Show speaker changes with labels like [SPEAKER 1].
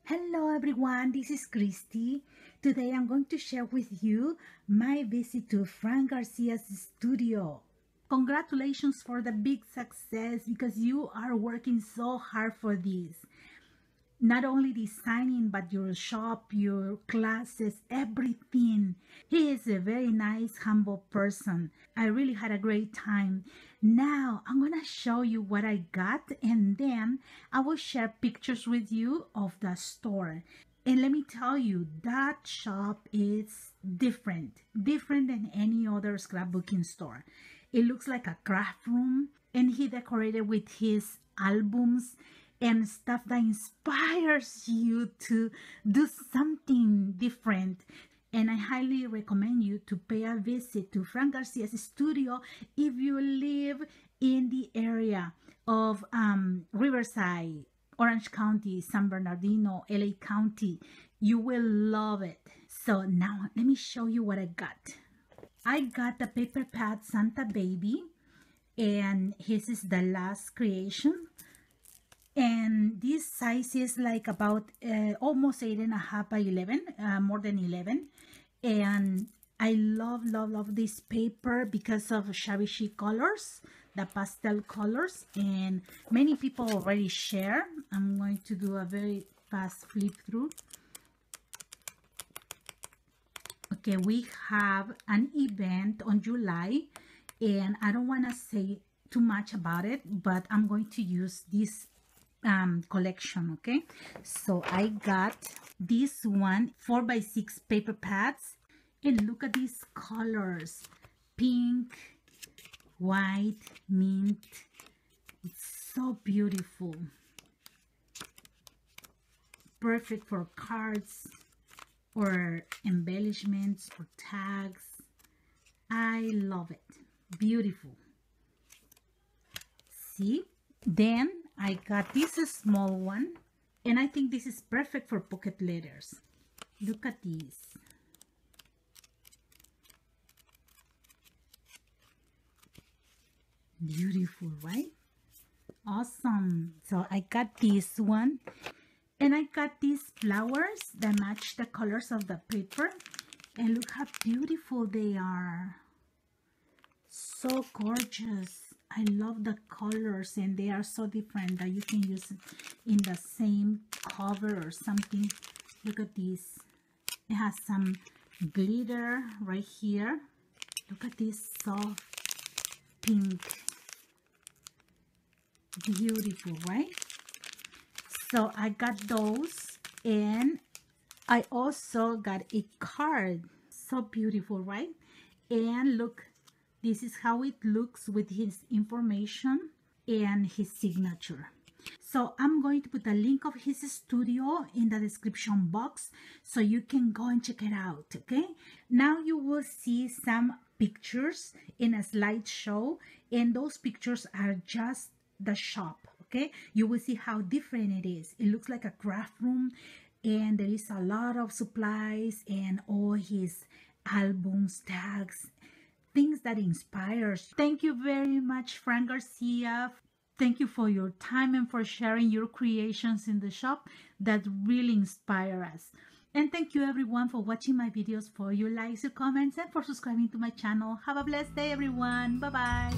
[SPEAKER 1] Hello everyone, this is Christy. Today I'm going to share with you my visit to Frank Garcia's studio. Congratulations for the big success because you are working so hard for this. Not only designing, but your shop, your classes, everything. He is a very nice, humble person. I really had a great time. Now, I'm going to show you what I got, and then I will share pictures with you of the store. And let me tell you, that shop is different than any other scrapbooking store. It looks like a craft room, and he decorated with his albums and stuff that inspires you to do something different. And I highly recommend you to pay a visit to Frank Garcia's studio if you live in the area of Riverside, Orange County, San Bernardino, LA County. You will love it. So now let me show you what I got. I got the paper pad Santa Baby, and his is the last creation. And this size is like about almost 8.5 by 11, more than 11. And I love this paper because of shabby chic colors, the pastel colors, and many people already share. I'm going to do a very fast flip through. Okay, we have an event on July, and I don't want to say too much about it, but I'm going to use this collection. Okay, so I got this one 4x6 paper pads, and look at these colors: pink, white, mint. It's so beautiful, perfect for cards or embellishments or tags. I love it. Beautiful. See, then I got this small one, and I think this is perfect for pocket letters. Look at these. Beautiful, right? Awesome. So I got this one, and I got these flowers that match the colors of the paper, and look how beautiful they are. So gorgeous. I love the colors, and they are so different that you can use it in the same cover or something. Look at this. It has some glitter right here. Look at this soft pink. Beautiful, right? So I got those, and I also got a card. So beautiful, right? And look, this is how it looks with his information and his signature. So I'm going to put a link of his studio in the description box so you can go and check it out, okay? Now you will see some pictures in a slideshow, and those pictures are just the shop, okay? You will see how different it is. It looks like a craft room, and there is a lot of supplies and all his albums, tags, things that inspires. Thank you very much, Frank Garcia. Thank you for your time and for sharing your creations in the shop that really inspire us. And thank you everyone for watching my videos, for your likes, your comments, and for subscribing to my channel. Have a blessed day, everyone. Bye-bye.